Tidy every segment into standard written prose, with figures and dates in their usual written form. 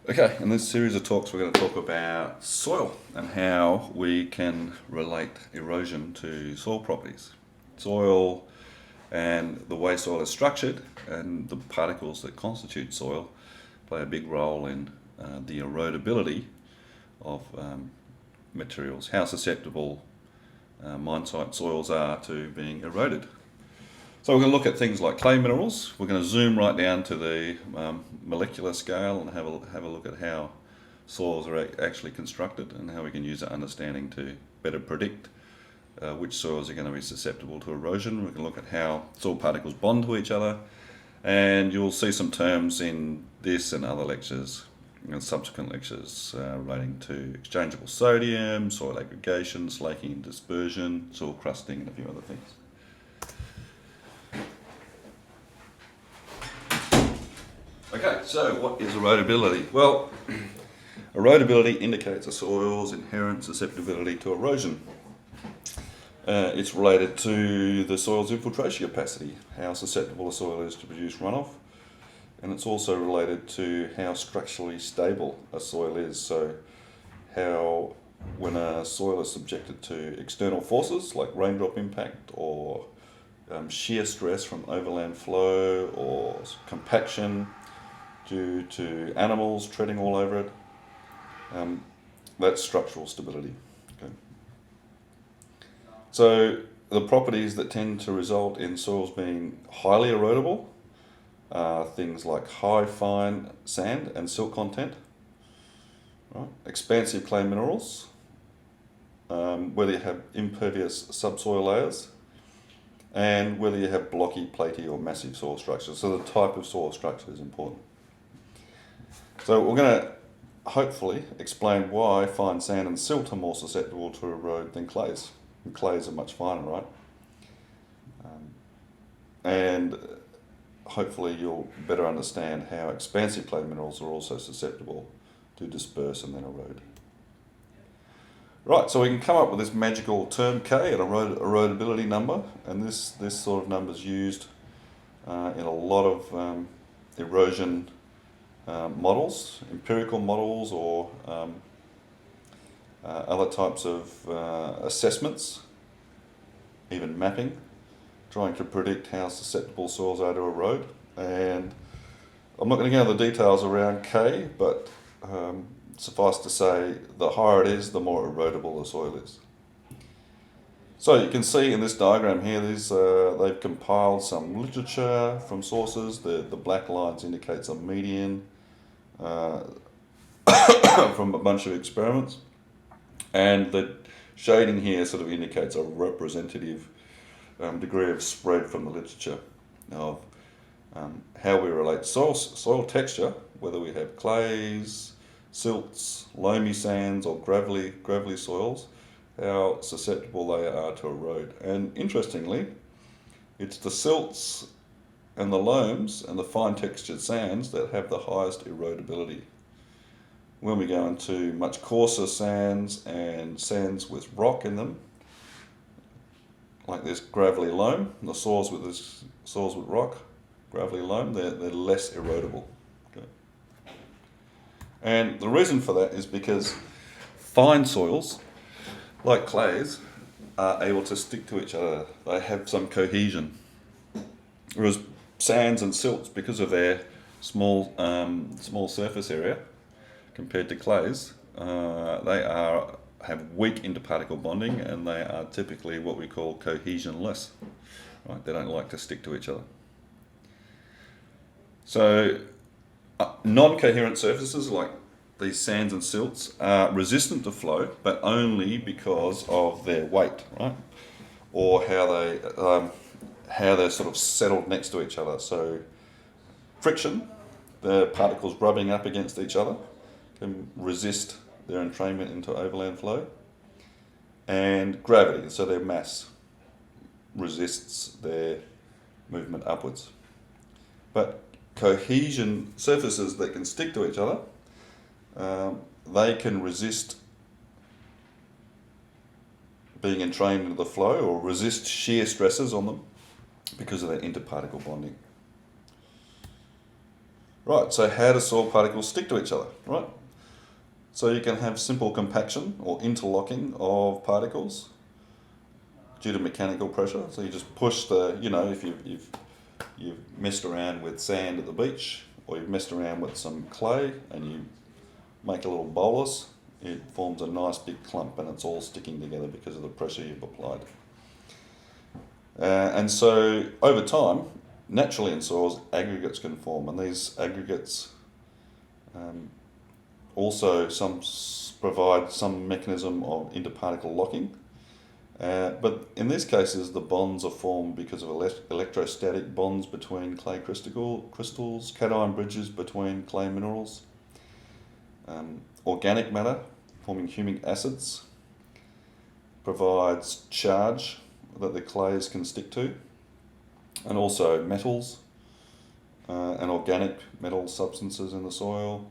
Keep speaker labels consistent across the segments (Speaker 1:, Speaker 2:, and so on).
Speaker 1: Okay, in this series of talks we're going to talk about soil and how we can relate erosion to soil properties. Soil and the way soil is structured and the particles that constitute soil play a big role in the erodibility of materials, how susceptible mine site soils are to being eroded. So we're going to look at things like clay minerals. We're going to zoom right down to the molecular scale and have a look at how soils are actually constructed and how we can use that understanding to better predict which soils are going to be susceptible to erosion. We can look at how soil particles bond to each other, and you'll see some terms in this and other lectures and subsequent lectures relating to exchangeable sodium, soil aggregation, slaking and dispersion, soil crusting, and a few other things. Okay, so what is erodibility? Well, erodibility indicates a soil's inherent susceptibility to erosion. It's related to the soil's infiltration capacity, how susceptible a soil is to produce runoff, and it's also related to how structurally stable a soil is. So how, when a soil is subjected to external forces like raindrop impact or shear stress from overland flow or compaction due to animals treading all over it, that's structural stability. Okay. So the properties that tend to result in soils being highly erodible are things like high fine sand and silt content, right? Expansive clay minerals, whether you have impervious subsoil layers, and whether you have blocky, platy or massive soil structures. So the type of soil structure is important. So we're going to hopefully explain why fine sand and silt are more susceptible to erode than clays. And clays are much finer, right? And hopefully you'll better understand how expansive clay minerals are also susceptible to disperse and then erode. Right, so we can come up with this magical term K, an erodibility number, and this sort of number is used in a lot of erosion models, empirical models, or other types of assessments, even mapping, trying to predict how susceptible soils are to erode. And I'm not going to go into the details around K, but suffice to say, the higher it is, the more erodible the soil is. So you can see in this diagram here, they've compiled some literature from sources. The black lines indicate some median from a bunch of experiments, and the shading here sort of indicates a representative degree of spread from the literature of how we relate soil texture, whether we have clays, silts, loamy sands or gravelly soils, how susceptible they are to erode. And interestingly, it's the silts and the loams and the fine textured sands that have the highest erodibility. When we go into much coarser sands and sands with rock in them, like this gravelly loam, the soils with rock, gravelly loam, they're less erodible. Okay. And the reason for that is because fine soils, like clays, are able to stick to each other. They have some cohesion. Whereas sands and silts, because of their small surface area compared to clays, they have weak interparticle bonding, and they are typically what we call cohesionless. Right? They don't like to stick to each other. So non-coherent surfaces like these sands and silts are resistant to flow, but only because of their weight, right? Or how they're sort of settled next to each other. So friction, the particles rubbing up against each other, can resist their entrainment into overland flow. And gravity, so their mass resists their movement upwards. But cohesion surfaces that can stick to each other, they can resist being entrained into the flow or resist shear stresses on them because of their interparticle bonding. Right, so how do soil particles stick to each other, right? So you can have simple compaction or interlocking of particles due to mechanical pressure. So you just push the, if you've messed around with sand at the beach, or you've messed around with some clay and you make a little bolus, it forms a nice big clump and it's all sticking together because of the pressure you've applied. And so over time, naturally in soils, aggregates can form, and these aggregates also provide some mechanism of interparticle locking. But in these cases, the bonds are formed because of electrostatic bonds between clay crystals, cation bridges between clay minerals, organic matter forming humic acids provides charge that the clays can stick to, and also metals and organic metal substances in the soil.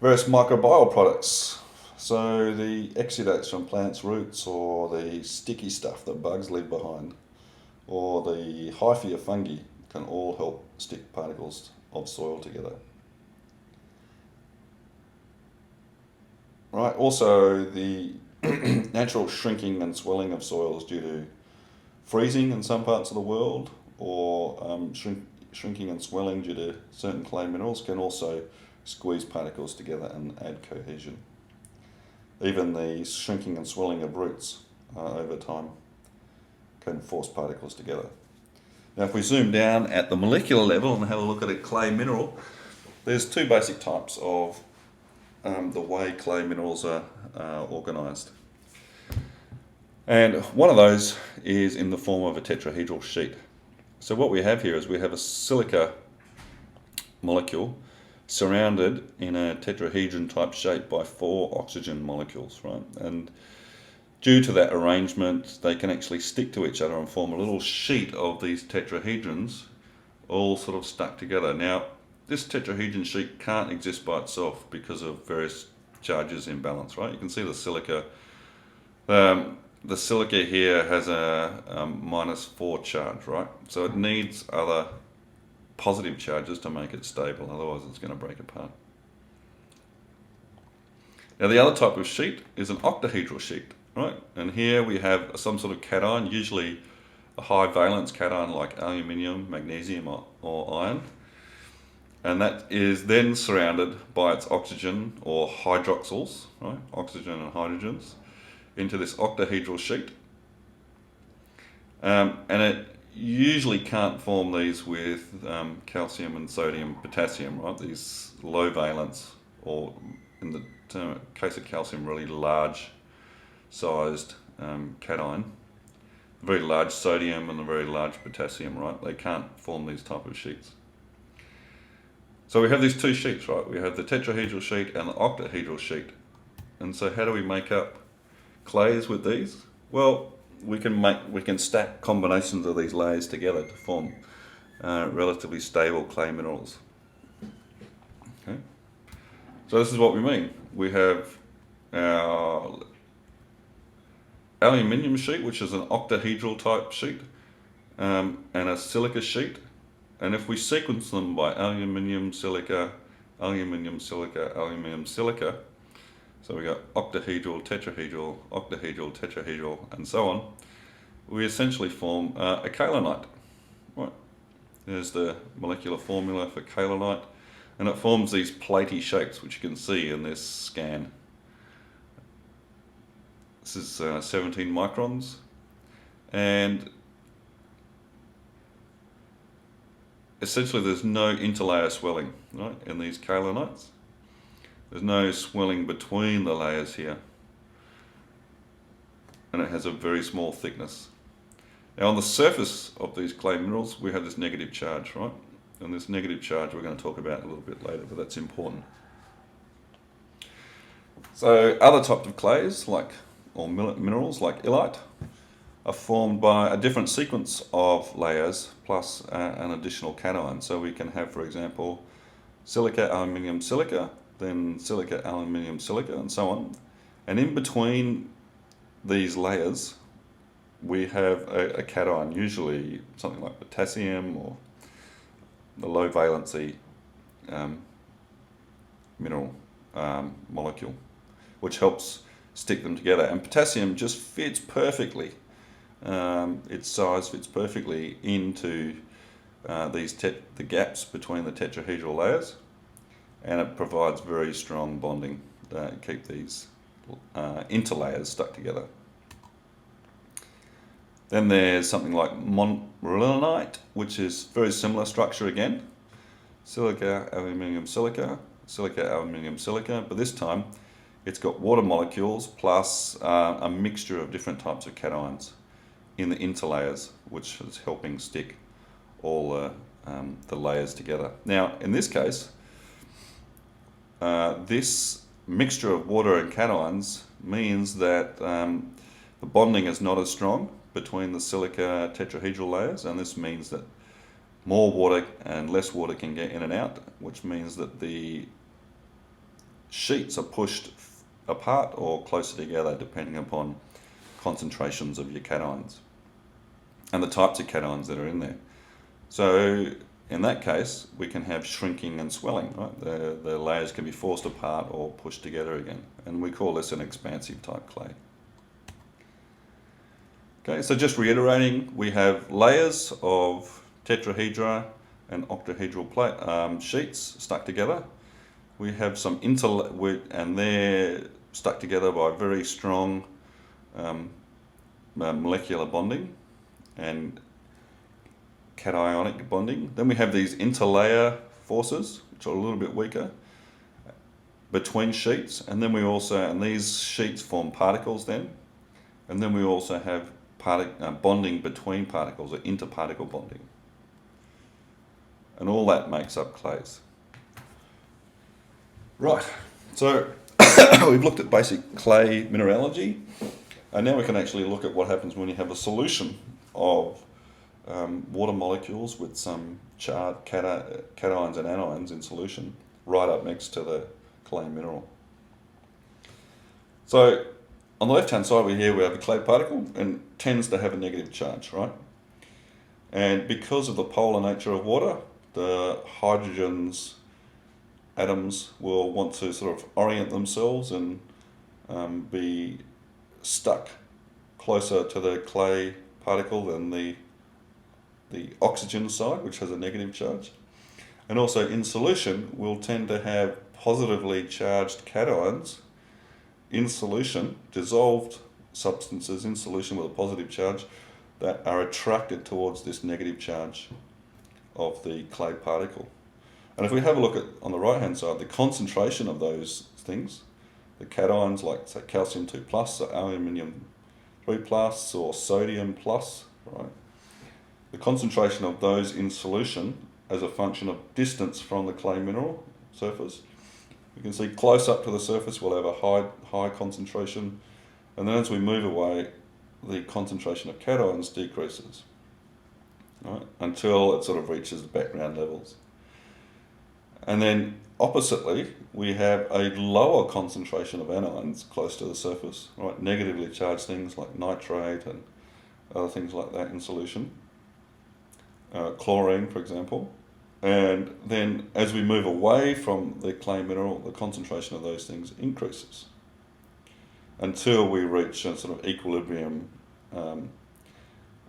Speaker 1: Various microbial products, so the exudates from plants' roots, or the sticky stuff that bugs leave behind, or the hyphae of fungi can all help stick particles of soil together. Right, also the natural shrinking and swelling of soils due to freezing in some parts of the world, or shrinking and swelling due to certain clay minerals can also squeeze particles together and add cohesion. Even the shrinking and swelling of roots over time can force particles together. Now if we zoom down at the molecular level and have a look at a clay mineral, there's two basic types of the way clay minerals are organised. And one of those is in the form of a tetrahedral sheet. So what we have here is we have a silica molecule surrounded in a tetrahedron type shape by 4 oxygen molecules, right? And due to that arrangement, they can actually stick to each other and form a little sheet of these tetrahedrons all sort of stuck together. Now, this tetrahedron sheet can't exist by itself because of various charges in balance, right? You can see the silica. The silica here has a -4 charge, right? So it needs other positive charges to make it stable, otherwise it's going to break apart. Now the other type of sheet is an octahedral sheet, right? And here we have some sort of cation, usually a high valence cation like aluminium, magnesium or iron. And that is then surrounded by its oxygen or hydroxyls, right? Oxygen and hydrogens, into this octahedral sheet. And it usually can't form these with calcium and sodium, potassium, right? These low valence, or in the case of calcium, really large sized cation. Very large sodium and a very large potassium, right? They can't form these type of sheets. So we have these two sheets, right? We have the tetrahedral sheet and the octahedral sheet. And so how do we make up clays with these? Well, we can stack combinations of these layers together to form relatively stable clay minerals. Okay. So this is what we mean. We have our aluminium sheet, which is an octahedral type sheet, and a silica sheet. And if we sequence them by aluminium, silica, aluminium, silica, aluminium, silica, so we got octahedral, tetrahedral, octahedral, tetrahedral, and so on, we essentially form a kaolinite. Right. There's the molecular formula for kaolinite, and it forms these platy shapes, which you can see in this scan. This is 17 microns, and essentially there's no interlayer swelling, right, in these kaolinites. There's no swelling between the layers here, and it has a very small thickness. Now on the surface of these clay minerals we have this negative charge, right? And this negative charge we're going to talk about a little bit later, but that's important. So other types of clays, or minerals like illite, are formed by a different sequence of layers plus an additional cation. So we can have, for example, silica, aluminium, silica, then silica, aluminium, silica, and so on. And in between these layers, we have a cation, usually something like potassium or the low valency mineral molecule, which helps stick them together. And potassium just fits perfectly. Its size fits perfectly into the gaps between the tetrahedral layers, and it provides very strong bonding to keep these interlayers stuck together. Then there's something like monzonite, which is very similar structure again. Silica, aluminium, silica, silica, aluminium, silica, but this time it's got water molecules plus a mixture of different types of cations in the interlayers, which is helping stick all the layers together. Now, in this case, this mixture of water and cations means that the bonding is not as strong between the silica tetrahedral layers, and this means that more water and less water can get in and out, which means that the sheets are pushed apart or closer together depending upon concentrations of your cations and the types of cations that are in there. So in that case, we can have shrinking and swelling, right? The layers can be forced apart or pushed together again, and we call this an expansive type clay. Okay, so just reiterating, we have layers of tetrahedra and octahedral sheets stuck together. We have some and they're stuck together by very strong molecular bonding and cationic bonding. Then we have these interlayer forces, which are a little bit weaker, between sheets, and then and these sheets form particles then, and then we also have bonding between particles, or interparticle bonding. And all that makes up clays. Right, so we've looked at basic clay mineralogy, and now we can actually look at what happens when you have a solution of water molecules with some charged cations and anions in solution right up next to the clay mineral. So on the left hand side we have a clay particle, and tends to have a negative charge, right? And because of the polar nature of water, the hydrogen's atoms will want to sort of orient themselves and be stuck closer to the clay particle than the oxygen side, which has a negative charge. And also in solution, we'll tend to have positively charged cations in solution, dissolved substances in solution with a positive charge, that are attracted towards this negative charge of the clay particle. And if we have a look at, on the right hand side, the concentration of those things, the cations like say calcium 2 plus or aluminium 3 plus or sodium plus, right? The concentration of those in solution as a function of distance from the clay mineral surface. You can see close up to the surface we'll have a high concentration, and then as we move away, the concentration of cations decreases, right, until it sort of reaches the background levels. And then oppositely, we have a lower concentration of anions close to the surface, right? Negatively charged things like nitrate and other things like that in solution, chlorine, for example. And then as we move away from the clay mineral, the concentration of those things increases until we reach a sort of equilibrium,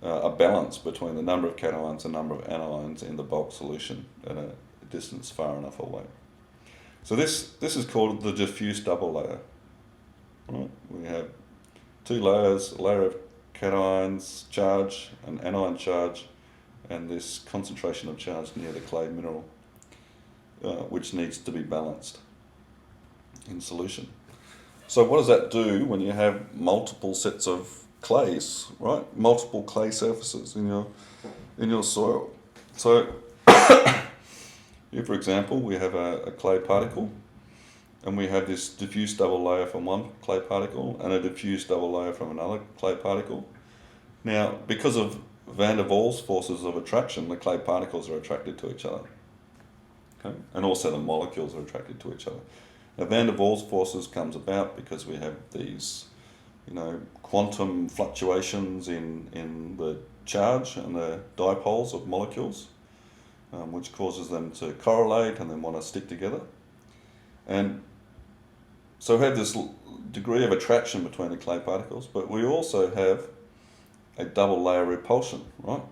Speaker 1: a balance between the number of cations and number of anions in the bulk solution at a distance far enough away. So this is called the diffuse double layer. Right? We have two layers, a layer of cations charge and anion charge, and this concentration of charge near the clay mineral, which needs to be balanced in solution. So what does that do when you have multiple sets of clays, right? Multiple clay surfaces in your soil. So here, for example, we have a clay particle, and we have this diffuse double layer from one clay particle and a diffuse double layer from another clay particle. Now, because of van der Waals forces of attraction, the clay particles are attracted to each other, okay? And also the molecules are attracted to each other. Now, van der Waals forces comes about because we have these, quantum fluctuations in the charge and the dipoles of molecules. which causes them to correlate and then want to stick together. And so we have this degree of attraction between the clay particles, but we also have a double layer repulsion, right?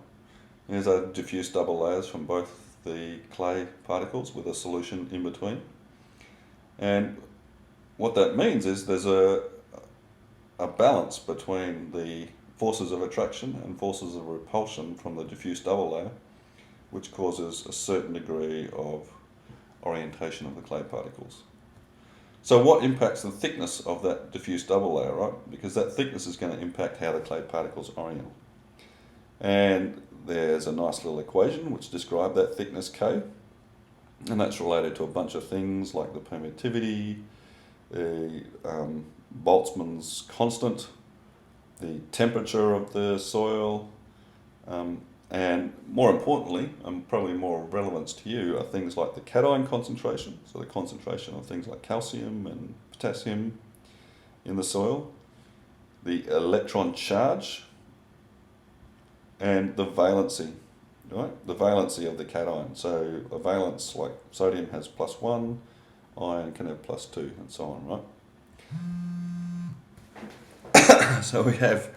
Speaker 1: Here's our diffuse double layers from both the clay particles with a solution in between. And what that means is there's a balance between the forces of attraction and forces of repulsion from the diffuse double layer, which causes a certain degree of orientation of the clay particles. So what impacts the thickness of that diffuse double layer, right? Because that thickness is going to impact how the clay particles orient. And there's a nice little equation which describes that thickness K, and that's related to a bunch of things like the permittivity, the Boltzmann's constant, the temperature of the soil, and more importantly, and probably more relevance to you, are things like the cation concentration, so the concentration of things like calcium and potassium in the soil, the electron charge, and the valency, right? The valency of the cation. So a valence, like sodium has +1, iron can have +2, and so on, right? So we have,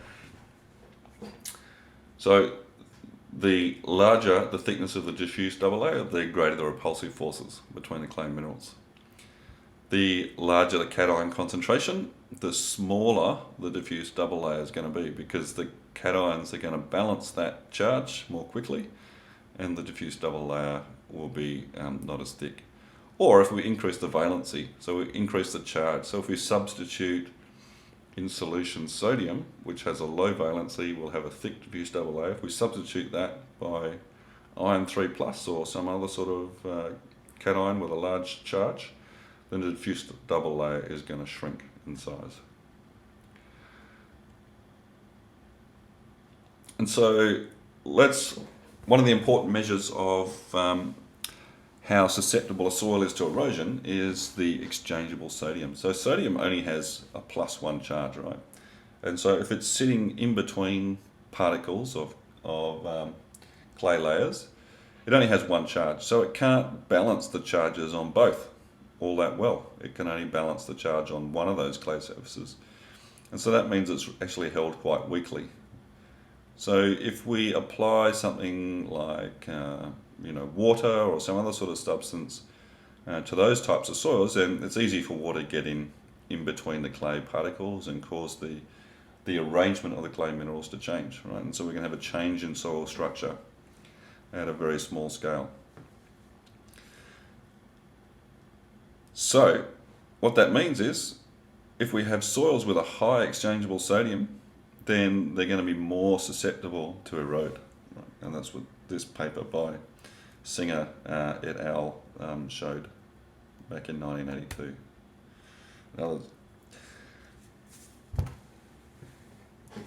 Speaker 1: the larger the thickness of the diffuse double layer, the greater the repulsive forces between the clay minerals. The larger the cation concentration, the smaller the diffuse double layer is going to be, because the cations are going to balance that charge more quickly, and the diffuse double layer will be not as thick. Or if we increase the valency, so we increase the charge. So if we substitute in solution sodium, which has a low valency, will have a thick diffuse double layer. If we substitute that by iron 3+ or some other sort of cation with a large charge, then the diffuse double layer is going to shrink in size. And so one of the important measures of how susceptible a soil is to erosion is the exchangeable sodium. So sodium only has a +1 charge, right? And so if it's sitting in between particles of clay layers, it only has 1 charge. So it can't balance the charges on both all that well. It can only balance the charge on one of those clay surfaces. And so that means it's actually held quite weakly. So if we apply something like water or some other sort of substance to those types of soils, then it's easy for water to get in between the clay particles and cause the arrangement of the clay minerals to change, right? And so we can have a change in soil structure at a very small scale. So what that means is, if we have soils with a high exchangeable sodium, then they're going to be more susceptible to erode, right? And that's what this paper by Singer et al. Showed back in 1982.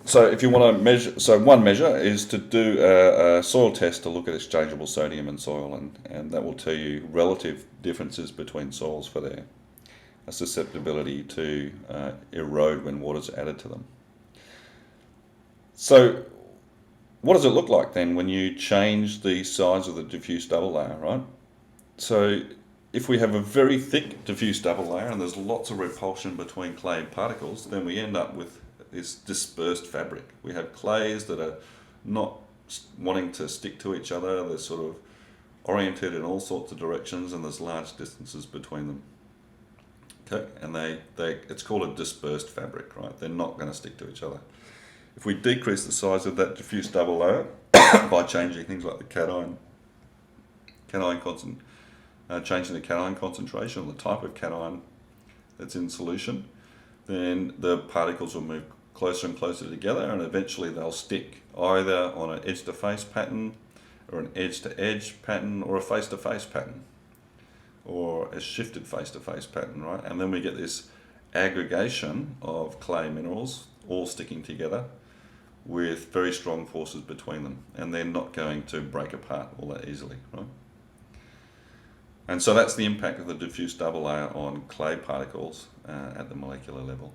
Speaker 1: So if you want to measure, so one measure is to do a soil test to look at exchangeable sodium in soil, and that will tell you relative differences between soils for their susceptibility to erode when water's added to them. So what does it look like then when you change the size of the diffuse double layer, right? So if we have a very thick diffuse double layer and there's lots of repulsion between clay particles, then we end up with this dispersed fabric. We have clays that are not wanting to stick to each other. They're sort of oriented in all sorts of directions, and there's large distances between them. Okay, and it's called a dispersed fabric, right? They're not going to stick to each other. If we decrease the size of that diffuse double layer by changing things like the changing the cation concentration, or the type of cation that's in solution, then the particles will move closer and closer together, and eventually they'll stick either on an edge-to-face pattern, or an edge-to-edge pattern, or a face-to-face pattern, or a shifted face-to-face pattern, right? And then we get this aggregation of clay minerals all sticking together with very strong forces between them, and they're not going to break apart all that easily, right? And so that's the impact of the diffuse double layer on clay particles at the molecular level.